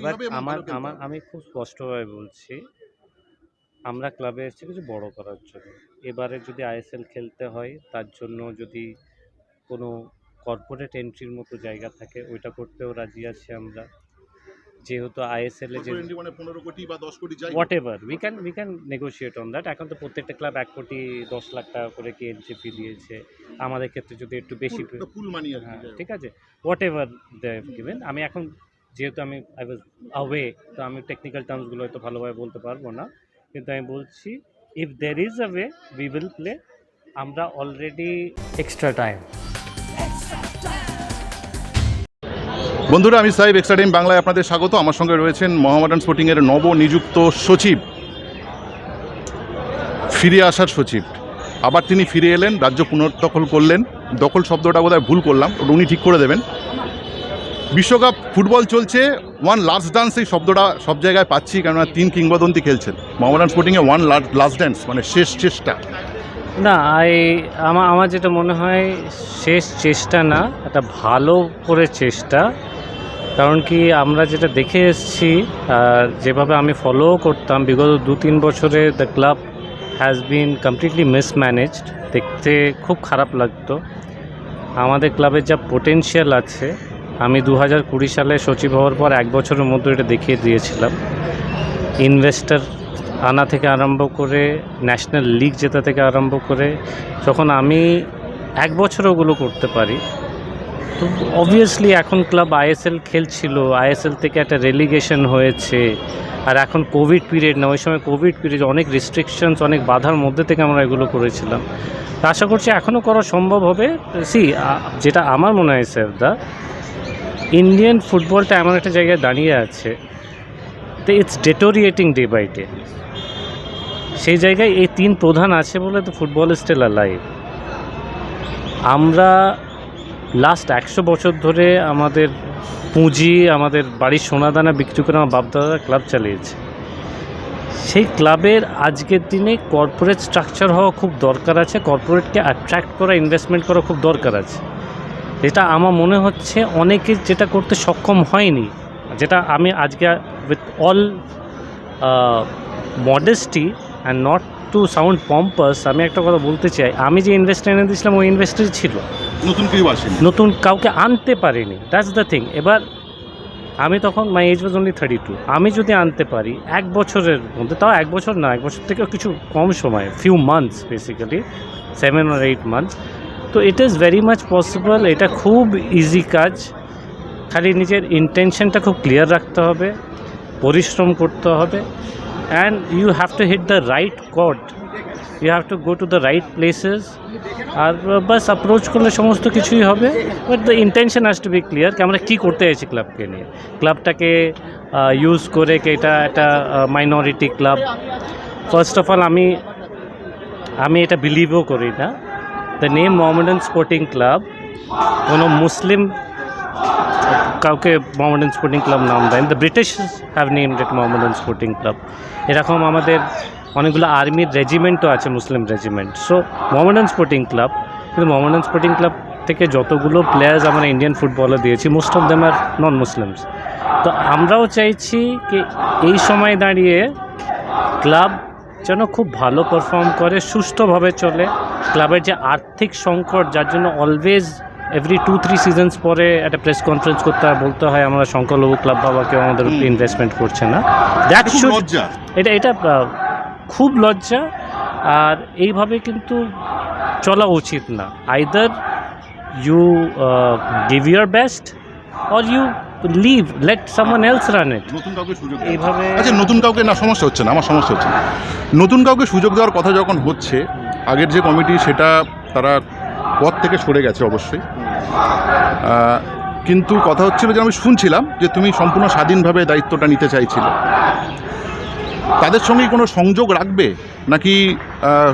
এবার আমি খুব স্পষ্টভাবে বলছি, আমরা ক্লাবে এসেছি কিছু বড় করার জন্য। এবারে যদি আইএসএল খেলতে হয়, তার জন্য যদি কোনো কর্পোরেট এন্ট্রির মতো জায়গা থাকে, ওইটা করতেও রাজি আছি আমরা। যেহেতু আইএসএল এ যে মানে 15 কোটি বা 10 কোটি যাই what ever we can negotiate on that. এখন তো প্রত্যেকটা ক্লাব 1 কোটি 10 লাখ টাকা করে কি এন্ট্রি ফি দিয়েছে। আমাদের ক্ষেত্রে যদি একটু বেশি ফুল মানি আর হ্যাঁ, ঠিক আছে, হোয়াট এভার দে গিভেন। আমি এখন যেহেতু আই ওয়াজ অ্যাওয়ে, তো আমি টেকনিক্যাল টার্মসগুলো হয়তো ভালোভাবে বলতে পারবো না, কিন্তু আমি বলছি if there is a way we will play. আমরা অলরেডি এক্সট্রা টাইম। বন্ধুরা, আমি সাহেব এক্সট্রা টাইম বাংলায় আপনাদের স্বাগত। আমার সঙ্গে রয়েছেন মোহামেডান স্পোর্টিংয়ের নবনিযুক্ত সচিব, ফিরে আসার সচিব। আবার তিনি ফিরে এলেন, রাজ্য পুনর্দখল করলেন। দখল শব্দটা বোধহয় ভুল করলাম, ওটা উনি ঠিক করে দেবেন। বিশ্বকাপ ফুটবল চলছে, ওয়ান লাস্ট ডান্স এই শব্দটা সব জায়গায় পাচ্ছি, কেননা 3 কিংবদন্তি খেলছেন। মোহামেডান স্পোর্টিংয়ে ওয়ান লাস্ট ডান্স মানে শেষ চেষ্টা। না, আমার যেটা মনে হয় শেষ চেষ্টা না, একটা ভালো করে চেষ্টা। কারণ কি আমরা যেটা দেখে এসেছি, যেভাবে আমি ফলো করতাম বিগত 2-3 বছরে, the club has been completely mismanaged. দেখতে খুব খারাপ লাগতো। আমাদের ক্লাবের যা পোটেনশিয়াল আছে, আমি 2020 সালে সচিব হওয়ার পর 1 বছরের মধ্যে এটা দেখিয়ে দিয়েছিলাম। ইনভেস্টার আনা থেকে আরম্ভ করে, ন্যাশনাল লিগ জেতা থেকে আরম্ভ করে, যখন আমি 1 বছর ওগুলো করতে পারি, তো অবভিয়াসলি এখন ক্লাব আইএসএল খেলছিল, আইএসএল থেকে একটা রেলিগেশন হয়েছে। আর এখন কোভিড পিরিয়ড না, ওই সময় কোভিড পিরিয়ড, অনেক রেস্ট্রিকশনস, অনেক বাধার মধ্যে থেকে আমরা এগুলো করেছিলাম। তা আশা করছি এখনও করা সম্ভব হবে। যেটা আমার মনে হয় স্যার, ইন্ডিয়ান ফুটবলটা এমন একটা জায়গায় দাঁড়িয়ে আছে, তো ইটস ডেটোরিয়েটিং ডে বাই ডে। সেই জায়গায় এই 3 প্রধান আছে বলে তো ফুটবল ইজ স্টিল অ্যালাইভ। আমরা লাস্ট 100 বছর ধরে আমাদের পুঁজি, আমাদের বাড়ির সোনাদানা বিক্রি করে আমার বাপদাদারা ক্লাব চালিয়েছে। সেই ক্লাবের আজকের দিনে কর্পোরেট স্ট্রাকচার হওয়া খুব দরকার আছে, কর্পোরেটকে অ্যাট্রাক্ট করা, ইনভেস্টমেন্ট করা খুব দরকার আছে। এটা আমার মনে হচ্ছে অনেকে যেটা করতে সক্ষম হয়নি, যেটা আমি আজকে with all modesty and not to sound pompous, আমি একটা কথা বলতে চাই, আমি যে ইনভেস্টার এনে দিয়েছিলাম ওই ইনভেস্টারই ছিল, নতুন কাউকে আনতে পারিনি। That's the thing. এবার আমি তখন, মাই এজ ওয়াজ অনলি 32, আমি যদি আনতে পারি 1 বছরের মধ্যে, তাও 1 বছর না, 1 বছর থেকেও কিছু কম সময়, few months, basically 7 or 8 months, তো it is very much possible. এটা খুব ইজি কাজ, খালি নিজের ইন্টেনশনটা খুব ক্লিয়ার রাখতে হবে, পরিশ্রম করতে হবে, and you have to hit the right chord, you have to go to the right places. আর বাস অ্যাপ্রোচ করলে সমস্ত কিছুই হবে, but the intention has to be clear. আমরা কী করতে চাইছি ক্লাবকে নিয়ে, ক্লাবটাকে ইউজ করে কি এটা একটা minority club. First of all আমি এটা বিলিভও করি না the name Mohammedan Sporting Club কোনো মুসলিম কাউকে মোহামেডান স্পোর্টিং ক্লাব নাম দেন। The British have named it Mohammedan Sporting Club. এরকম আমাদের অনেকগুলো আর্মির রেজিমেন্টও আছে, মুসলিম regiment. So Mohammedan Sporting Club, কিন্তু মোহামেডান স্পোর্টিং ক্লাব থেকে যতগুলো প্লেয়ার্স আমরা ইন্ডিয়ান ফুটবলে দিয়েছি, most of them are non Muslims. তো আমরাও চাইছি কি এই সময় দাঁড়িয়ে ক্লাব যেন খুব ভালো পারফর্ম করে, সুষ্ঠুভাবে চলে। ক্লাবের যে আর্থিক সংকট, যার জন্য অলওয়েজ এভরি 2-3 সিজনস পরে একটা প্রেস কনফারেন্স করতে হয়, বলতে হয় আমরা সংখ্যালঘু ক্লাব বাবা কেউ আমাদের ইনভেস্টমেন্ট করছে না। দ্যাট শুড, এটা খুব লজ্জা। আর এইভাবে কিন্তু চলা উচিত না। Either you give your best or you leave, let someone else run it. এইভাবে আচ্ছা, নতুন কাউকে না, সমস্যা হচ্ছে না, আমার সমস্যা হচ্ছে না। নতুন কাউকে সুযোগ দেওয়ার কথা যখন হচ্ছে, আগের যে কমিটি সেটা তারা পদ থেকে সরে গেছে অবশ্যই, কিন্তু কথা হচ্ছিল যে আমি শুনছিলাম যে তুমি সম্পূর্ণ স্বাধীনভাবে দায়িত্বটা নিতে চাইছিলে। তাদের সঙ্গে কোনো সংযোগ রাখবে নাকি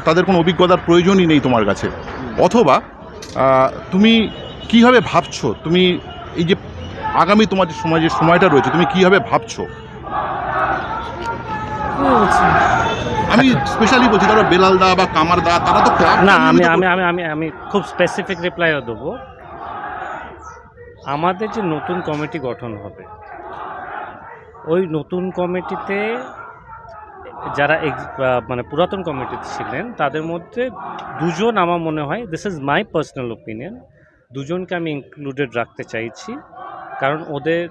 তাদের কোনো অভিজ্ঞতার প্রয়োজনই নেই তোমার কাছে? অথবা তুমি কীভাবে ভাবছো, তুমি এই যে আগামী তোমার যে সময়টা রয়েছে, তুমি কীভাবে ভাবছো? আমি স্পেশালি বলছি, কারণ বেলালদা বা কামারদা তারা তো না, আমি খুব স্পেসিফিক রিপ্লাইও দেবো। আমাদের যে নতুন কমিটি গঠন হবে, ওই নতুন কমিটিতে যারা মানে পুরাতন কমিটিতে ছিলেন তাদের মধ্যে দুজন আমার মনে হয়, this is my personal opinion, দুজনকে আমি ইনক্লুডেড রাখতে চাইছি, কারণ ওদের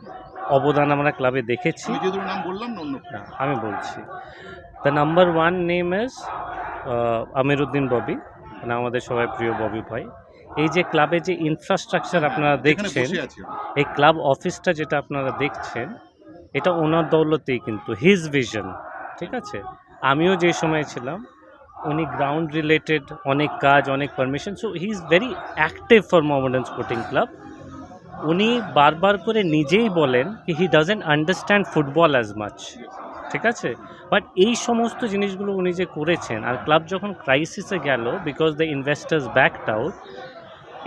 অবদান আমরা ক্লাবে দেখেছি। নাম বললাম না, আমি বলছি, the number one name is Amiruddin Bobby, মানে আমাদের সবাই প্রিয় ববি ভাই। এই যে ক্লাবে যে ইনফ্রাস্ট্রাকচার আপনারা দেখছেন, এই ক্লাব অফিসটা যেটা আপনারা দেখছেন, এটা ওনার দৌলতেই, কিন্তু হিজ ভিশন, ঠিক আছে। আমিও যে সময় ছিলাম, উনি গ্রাউন্ড রিলেটেড অনেক কাজ, অনেক permission, so he is very active for Mohammedan Sporting club. উনি বারবার করে নিজেই বলেন কি he doesn't understand football as much, ঠিক আছে, বাট এই সমস্ত জিনিসগুলো উনি যে করেছেন, আর ক্লাব যখন ক্রাইসিসে গেল because the investors backed out,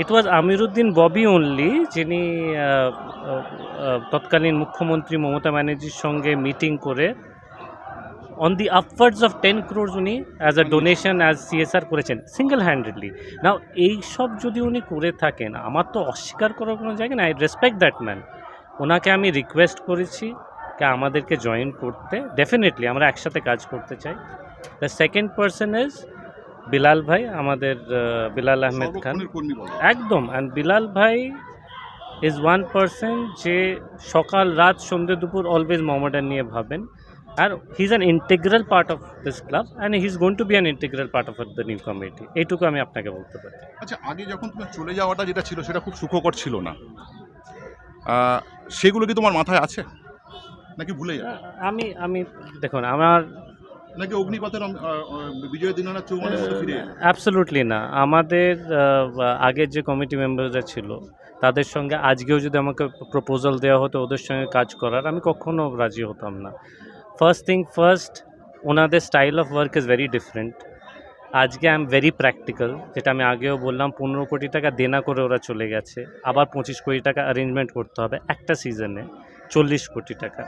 it was Amiruddin Bobby only যিনি তৎকালীন মুখ্যমন্ত্রী মমতা ব্যানার্জির সঙ্গে মিটিং করে on the upwards of 10 crores উনি as a donation as CSR করেছেন সিঙ্গেল হ্যান্ডেডলি। নাও এই সব যদি উনি করে থাকেন, আমার তো অস্বীকার করার কোনো জায়গা না, আই রেসপেক্ট দ্যাট ম্যান। ওনাকে আমি রিকোয়েস্ট করেছি যে আমাদেরকে জয়েন করতে, ডেফিনেটলি আমরা একসাথে কাজ করতে চাই। The second person is Bilal ভাই, আমাদের বিলাল আহমেদ খান, একদম। অ্যান্ড বিলাল ভাই ইজ ওয়ান পার্সন যে সকাল রাত সন্ধ্যে দুপুর অলওয়েজ মোহামেডান নিয়ে ভাবেন, আর he is an integral part of this club and he is going to be an integral part of the new committee. এইটুকু আমি আপনাকে বলতে পারি। আচ্ছা, আগে যখন তুমি চলে যাওয়াটা যেটা ছিল সেটা খুব সুখকর ছিল না, সেগুলো কি তোমার মাথায় আছে নাকি ভুলে যাও? আমি দেখুন, আমার নাকি অগ্নিপথের বিজয় দিনানাথ চৌহানের মতো ফিরে এলো? অ্যাবসলিউটলি না। আমাদের আগের যে কমিটি মেম্বাররা ছিল তাদের সঙ্গে আজকেও যদি আমাকে প্রপোজাল দেওয়া হতো ওদের সঙ্গে কাজ করার, আমি কখনো রাজি হতাম না। ফার্স্ট থিং ফার্স্ট, ওনাদের style of work is very different. আজকে আই এম ভেরি প্র্যাকটিক্যাল, যেটা আমি আগেও বললাম, 15 কোটি টাকা দেনা করে ওরা চলে গেছে, আবার 25 কোটি টাকা অ্যারেঞ্জমেন্ট করতে হবে একটা সিজনে, 40 কোটি টাকা।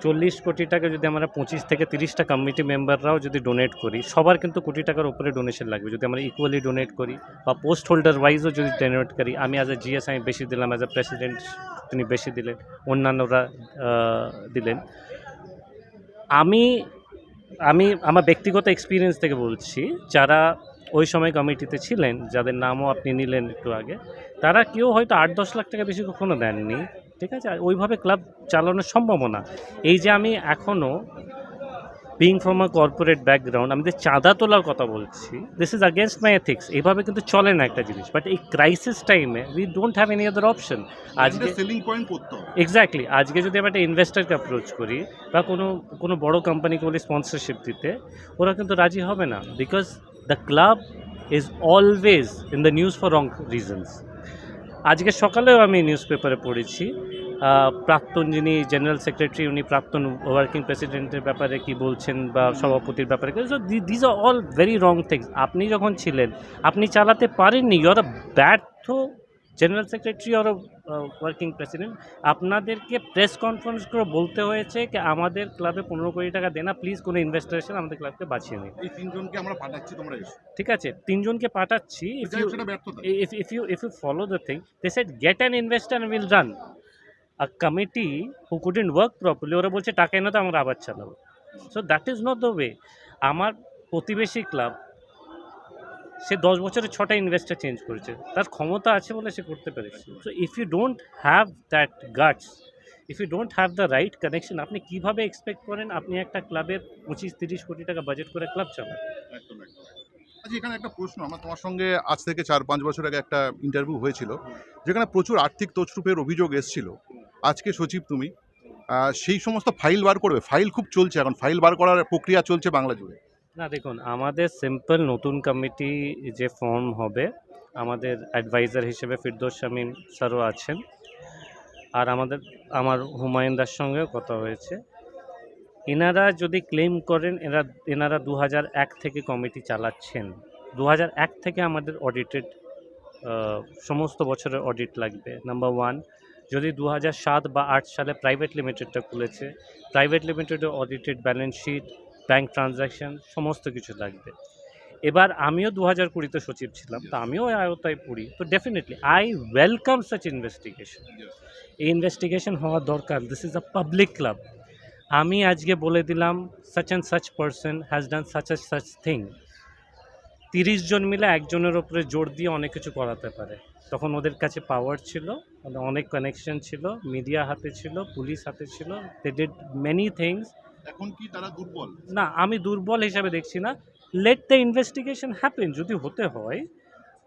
40 কোটি টাকা যদি আমরা 25 থেকে 30টা কমিটি মেম্বাররাও যদি ডোনেট করি, সবার কিন্তু কোটি টাকার উপরে ডোনেশন লাগবে। যদি আমরা ইকুয়ালি ডোনেট করি বা পোস্ট হোল্ডার ওয়াইজও যদি ডোনেট করি, আমি অ্যাজ এ জিএস আমি বেশি দিলাম, অ্যাজ এ প্রেসিডেন্ট তিনি বেশি দিলেন, অন্যান্যরা দিলেন। আমি আমার ব্যক্তিগত এক্সপিরিয়েন্স থেকে বলছি, যারা ওই সময় কমিটিতে ছিলেন, যাদের নামও আপনি নিলেন একটু আগে, তারা কেউ হয়তো 8-10 লাখ টাকা বেশি কখনো দেননি, ঠিক আছে। আর ওইভাবে ক্লাব চালানোর সম্ভাবনা, এই যে আমি এখনও being from a corporate background, আমি যে চাঁদা তোলার কথা বলছি, this is against my ethics, এইভাবে কিন্তু চলে না একটা জিনিস। বাট এই ক্রাইসিস টাইমে we don't have any other option. আজকে সেলিং পয়েন্ট করতে হবে। এক্স্যাক্টলি, আজকে যদি আমরা একটা ইনভেস্টারকে অ্যাপ্রোচ করি বা কোনো বড় কোম্পানিকে বলি স্পন্সরশিপ দিতে, ওরা কিন্তু রাজি হবে না, because the club is always in the news for wrong reasons. আজকে সকালেও আমি নিউজ পেপারে পড়েছি, প্রাক্তন যিনি জেনারেল সেক্রেটারি, উনি প্রাক্তন ওয়ার্কিং প্রেসিডেন্টের ব্যাপারে কি বলছেন বা সভাপতির ব্যাপারে, so these are all very wrong things. আপনি যখন ছিলেন আপনি চালাতে পারেননি, ইউ আর আ ব্যর্থ general secretary are working president. আপনাদেরকে প্রেস কনফারেন্স করে বলতে হয়েছে কি আমাদের ক্লাবে 15 কোটি টাকা দেনা, প্লিজ কোনো ইনভেস্টার এসে আমাদের ক্লাবকে বাঁচিয়ে নিন। এই তিনজনকে আমরা পাঠাচ্ছি, তোমরা এসো, ঠিক আছে, তিনজনকে পাঠাচ্ছি। if you follow the thing, they said get an investor and we'll run a committee who couldn't work properly, ওরা বলছে টাকা এনে তো আমরা আবার চালাবো। So that is not the way. আমার প্রতিবেশী ক্লাব, সে 10 বছরে 6টা ইনভেস্টার চেঞ্জ করেছে, তার ক্ষমতা আছে বলে সে করতে পেরেছে। So if you don't have that guts, if you don't have the right connection, আপনি কীভাবে এক্সপেক্ট করেন আপনি একটা ক্লাবের 25-30 কোটি টাকা বাজেট করে ক্লাব চালান? আচ্ছা, এখানে একটা প্রশ্ন, আমার তোমার সঙ্গে আজ থেকে 4-5 বছর আগে একটা ইন্টারভিউ হয়েছিল, যেখানে প্রচুর আর্থিক তছরূপের অভিযোগ এসেছিল। আজকে সচিব তুমি, সেই সমস্ত ফাইল বার করবে? ফাইল খুব চলছে এখন, ফাইল বার করার প্রক্রিয়া চলছে বাংলা জুড়ে। না দেখুন, আমাদের সিম্পল নতুন কমিটি যে ফর্ম হবে, আমাদের অ্যাডভাইজার হিসেবে ফিরদৌস শামীম স্যারও আছেন, আর আমার হুমায়ুন দার সঙ্গেও কথা হয়েছে। এনারা যদি ক্লেম করেন এনারা 2001 থেকে কমিটি চালাচ্ছেন, 2001 থেকে আমাদের অডিটেড সমস্ত বছরের অডিট লাগবে, নাম্বার 1। যদি 2007 বা 8 সালে প্রাইভেট লিমিটেডটা খুলেছে, প্রাইভেট লিমিটেডের audited balance sheet, bank transaction সমস্ত কিছু লাগবে। এবার আমিও 2020-তে সচিব ছিলাম, তো আমিও আয়তায় পড়ি, তো definitely I welcome such investigation. এই ইনভেস্টিগেশন হওয়া দরকার। This is a public club. আমি আজকে বলে দিলাম such and such person has done such and such thing, 30 জন মিলে একজনের ওপরে জোর দিয়ে অনেক কিছু করাতে পারে। তখন ওদের কাছে পাওয়ার ছিল, ওদের অনেক কানেকশন ছিল, মিডিয়া হাতে ছিল, পুলিশ হাতে ছিল, দে ডিড মেনি থিংস। এখন কি তারা দুর্বল? না, আমি দুর্বল হিসাবে দেখছি না। লেট দ্য ইনভেস্টিগেশন হ্যাপেন, যদি হতে হয়,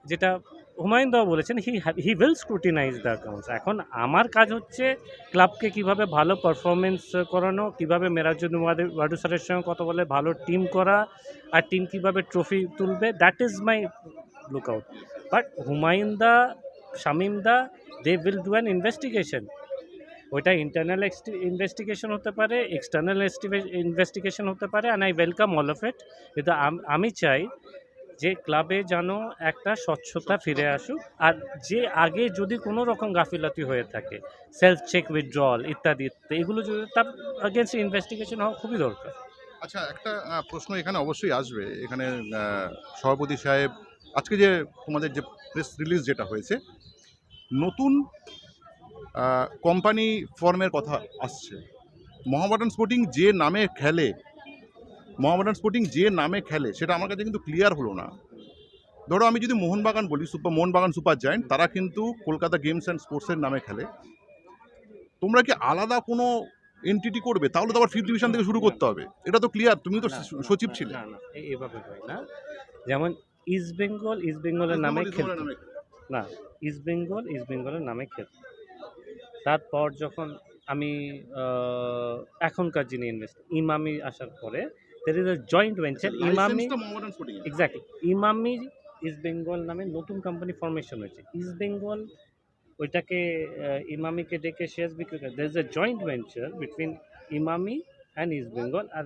যেটা হুমায়ুন দাও বলেছেন, he will scrutinise the accounts. এখন আমার কাজ হচ্ছে ক্লাবকে কিভাবে ভালো পারফরমেন্স করানো, কিভাবে মেরাজুদ্দিন ওয়াদু স্যারের সঙ্গে কথা বলে ভালো টিম করা, আর টিম কিভাবে ট্রফি তুলবে, দ্যাট ইজ মাই লুক আউট। But Humayun da, Shamim da, they will do an investigation. ওইটা ইন্টারনাল ইনভেস্টিগেশন হতে পারে, এক্সটার্নাল ইনভেস্টিগেশন হতে পারে, and I welcome all of it. কিন্তু আমি চাই যে ক্লাবে যেন একটা স্বচ্ছতা ফিরে আসুক, আর যে আগে যদি কোনো রকম গাফিলতি হয়ে থাকে, সেলফ চেক উইথড্রল ইত্যাদি ইত্যাদি, এগুলো যদি তার আগেন্স্ট ইনভেস্টিগেশন হওয়া খুবই দরকার। আচ্ছা, একটা প্রশ্ন এখানে অবশ্যই আসবে। এখানে সভাপতি সাহেব, আজকে যে তোমাদের যে প্রেস রিলিজ যেটা হয়েছে, নতুন কোম্পানি ফর্মের কথা আসছে। মোহামেডান স্পোর্টিং যে নামে খেলে, সেটা আমার কাছে কিন্তু ক্লিয়ার হলো না। ধরো আমি যদি মোহনবাগান বলি, মোহনবাগান সুপার জায়েন্ট, তারা কিন্তু কলকাতা গেমস অ্যান্ড স্পোর্টসের নামে খেলে। তোমরা কি আলাদা কোনো এন্টিটি করবে? তাহলে তো আবার ফিফথ ডিভিশন থেকে শুরু করতে হবে। এটা তো ক্লিয়ার, তুমি তো সচিব ছিলে। না, এভাবে হয় না। যেমন ইস্ট বেঙ্গলের নামে খেলতো না, ইস্ট বেঙ্গলের নামে খেলতো। তারপর যখন আমি এখনকার যিনি ইমামি আসার পরে, there is a joint venture Emami, exactly, Emami East Bengal নামে নতুন কোম্পানি ফরমেশন হয়েছে। ইস্ট বেঙ্গল ওইটাকে ইমামিকে ডেকে শেয়ার্স বিক্রি করে। There is a joint venture between Emami and East Bengal, আর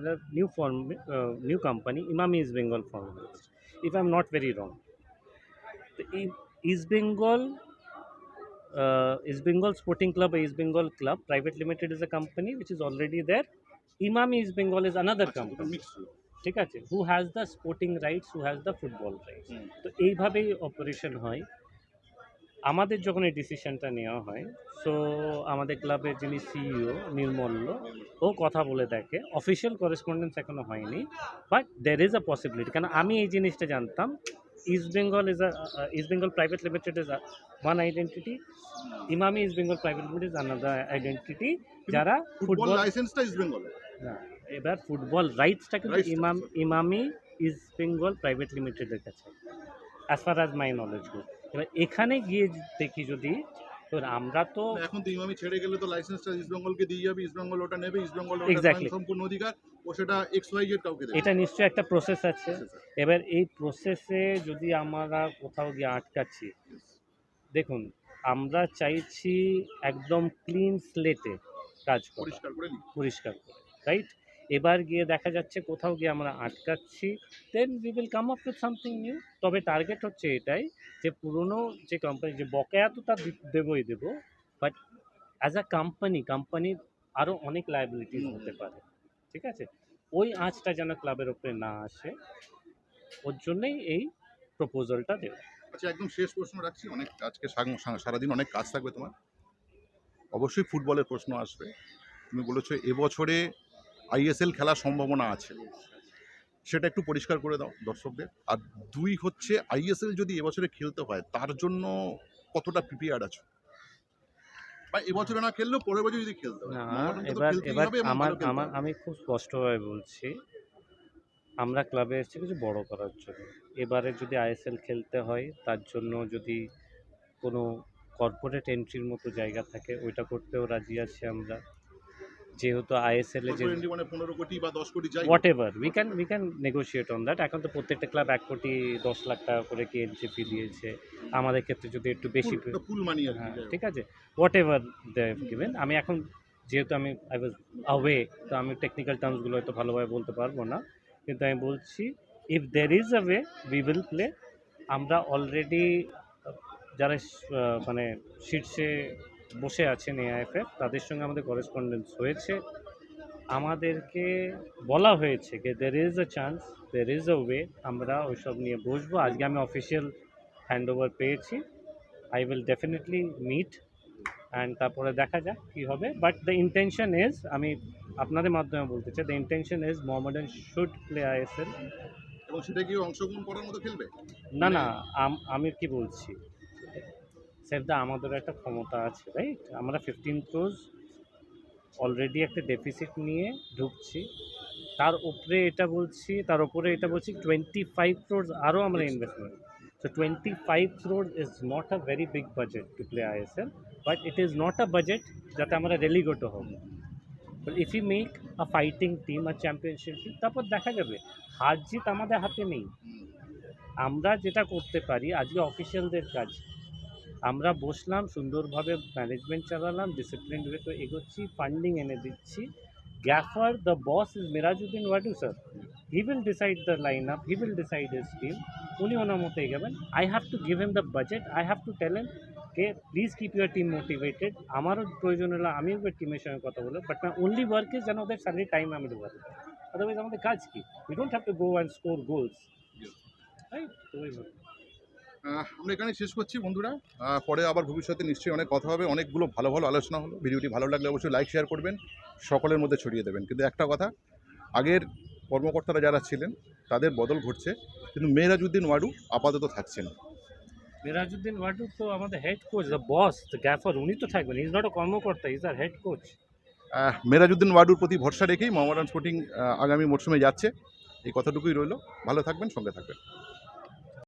new company Emami East Bengal form হয়েছে, if I am not very wrong. তো এই East Bengal Sporting Club, East Bengal Club Private Limited is a company which is already there. Imami East Bengal is another company, ঠিক আছে, who has the sporting rights, who has the football rights. তো এইভাবেই operation হয়। আমাদের যখন এই ডিসিশনটা নেওয়া হয়, সো আমাদের ক্লাবের যিনি সিইও নির্মল্য, ও কথা বলে দেখে, অফিসিয়াল করেসপন্ডেন্স এখনো হয়নি, but there is a possibility. কারণ আমি এই জিনিসটা জানতাম, east Bengal private limited is one identity, Emami East Bengal private limited is another identity, যারা ফুটবল লাইসেন্সটা ইস্ট বেঙ্গল না, এবার ফুটবল রাইটসটা কিন্তু ইমামি ইস্ট বেঙ্গল প্রাইভেট লিমিটেডের কাছে, as far as my knowledge good. এবার এখানে গিয়ে দেখি যদি, তো আমরা তো এখন তো ইমামি ছেড়ে গেলে তো লাইসেন্সটা ইস্ট বেঙ্গলকে দিয়ে যাবে, ইস্ট বেঙ্গল ওটা নেবে, ইস্ট বেঙ্গল Exactly. সম্পূর্ণ অধিকার, ও সেটা XYZ কাউকে দেবে। এটা নিশ্চয়ই একটা প্রসেস আছে। এবার এই প্রসেসে যদি আমরা কোথাও গিয়ে আটকাচ্ছি, দেখুন আমরা চাইছি একদম ক্লিন স্লেটে কাজ করা, পরিষ্কার করে, রাইট? এবার গিয়ে দেখা যাচ্ছে কোথাও গিয়ে আমরা আটকাচ্ছি, then we will come up with something new. তবে টার্গেট হচ্ছে এটাই যে পুরনো যে কোম্পানি, যে বকেয়া তো তার দেবই দেবো, বাট অ্যাজ আ কোম্পানির আরও অনেক লায়াবিলিটিস হতে পারে, ঠিক আছে? ওই আঁচটা যেন ক্লাবের ওপরে না আসে, ওর জন্যই এই প্রপোজালটা দেওয়া। আচ্ছা, একদম শেষ প্রশ্ন রাখছি। অনেক আজকে সারাদিন অনেক কাজ থাকবে তোমার, অবশ্যই ফুটবলের প্রশ্ন আসবে। তুমি বলেছো এবছরে ISL খেলার সম্ভাবনা আছে, সেটা একটু পরিষ্কার করে দাও দর্শকদের। আর দুই হচ্ছে, ISL যদি এবছরে খেলতে হয়, তার জন্য কতটা প্রিপেয়ার্ড আছো? বা এবছরে না খেললেও পরের বছর যদি খেলতে হয়, না, মোহামেডানকে তো এবার খেলতেই এবার হবে এবং আমার ভালো খেলতে আমার হবে। আমি খুব স্পষ্টভাবে বলছি, আমরা ক্লাবে এসেছি কিছু বড় করার জন্য। এবারে যদি ISL খেলতে হয়, তার জন্য যদি কোনো কর্পোরেট এন্ট্রির মতো জায়গা থাকে, ওইটা করতেও রাজি আছি আমরা। যেহেতু ISL এ যে কত এন্ট্রি, মানে 15 কোটি বা 10 কোটি যাই হোক। What ever we can negotiate on that. এখন তো প্রত্যেকটা ক্লাব 1 কোটি 10 লাখ টাকা করে কি এন্ট্রি ফি দিয়েছে। আমাদের ক্ষেত্রে যদি একটু বেশি, ফুল মানি আর হ্যাঁ, কি। ঠিক আছে, হোয়াট এভার দে গিভেন। আমি এখন যেহেতু আই ওয়াজ অ্যাওয়ে, তো আমি টেকনিক্যাল টার্মসগুলো হয়তো ভালোভাবে বলতে পারবো না, কিন্তু আমি বলছি if there is a way we will play. আমরা অলরেডি যারা মানে শীর্ষে বসে আছেন AIFF, তাদের সঙ্গে আমাদের করেসপন্ডেন্স হয়েছে, আমাদেরকে বলা হয়েছে যে there is a chance, there is a way, আমরা ওইসব নিয়ে বসবো। আজকে আমি অফিসিয়াল হ্যান্ড ওভার পেয়েছি, I will definitely meet, and তারপরে দেখা যাক কী হবে। বাট দ্য ইন্টেনশন ইজ, আমি আপনাদের মাধ্যমে বলতে চাই, the intention is Mohammedan should play ISL. এবং সেটা কি অংশগ্রহণ করার মতো খেলবে? না না, আমি কি বলছি, সেটা আমাদের একটা ক্ষমতা আছে, রাইট? আমরা 15 ক্রোজ অলরেডি একটা ডেফিসিট নিয়ে ঢুকছি, তার উপরে এটা বলছি 25 ক্রোজ আরও আমরা investment. So 25 crores is not a very big budget to play ISL, but it is not a budget যাতে আমরা রেলিগেট হব। But if we make a fighting team, a championship team, তারপর দেখা যাবে। হার জিত আমাদের হাতে নেই। আমরা যেটা করতে পারি, আজকে অফিসিয়ালদের কাজ, আমরা বসলাম সুন্দরভাবে, ম্যানেজমেন্ট চালালাম, ডিসিপ্লিন ওয়েতে এগোচ্ছি, ফান্ডিং এনে দিচ্ছি। Gaffer, the boss is Mirajuddin Wadoo sir, he will decide the line up, he will decide his team, উনি ওনার মতো এগোবেন। I have to give him the budget, I have to tell him কে please keep your team motivated. আমারও প্রয়োজন হলে আমি একবার টিমের সঙ্গে কথা বলবো, but my only work is যেন ওদের স্যালারি টাইম আমি দেবো। আদারওয়াইজ আমাদের কাজ কি? We don't have to go and score goals, right? তো ওই আমরা এখানে শেষ করছি বন্ধুরা। পরে আবার ভবিষ্যতে নিশ্চয়ই অনেক কথা হবে, অনেকগুলো ভালো ভালো আলোচনা হলো। ভিডিওটি ভালো লাগলে অবশ্যই লাইক শেয়ার করবেন, সকলের মধ্যে ছড়িয়ে দেবেন। কিন্তু একটা কথা, আগের কর্মকর্তারা যারা ছিলেন তাদের বদল ঘটছে, কিন্তু মেহরাজউদ্দিন ওয়াডু আপাতত থাকছেন। মিরাজউদ্দিন ওয়াডু তো আমাদের head coach, the boss, the gaffer, উনি তো থাকবেন। ইজ নট আ কর্মকর্তা, is our head coach. Mehrajuddin ওয়াডুর প্রতি ভরসা রেখেই মোহামেডান স্পোর্টিং আগামী মরশুমে যাচ্ছে, এই কথাটুকুই রইল। ভালো থাকবেন, সঙ্গে থাকবেন।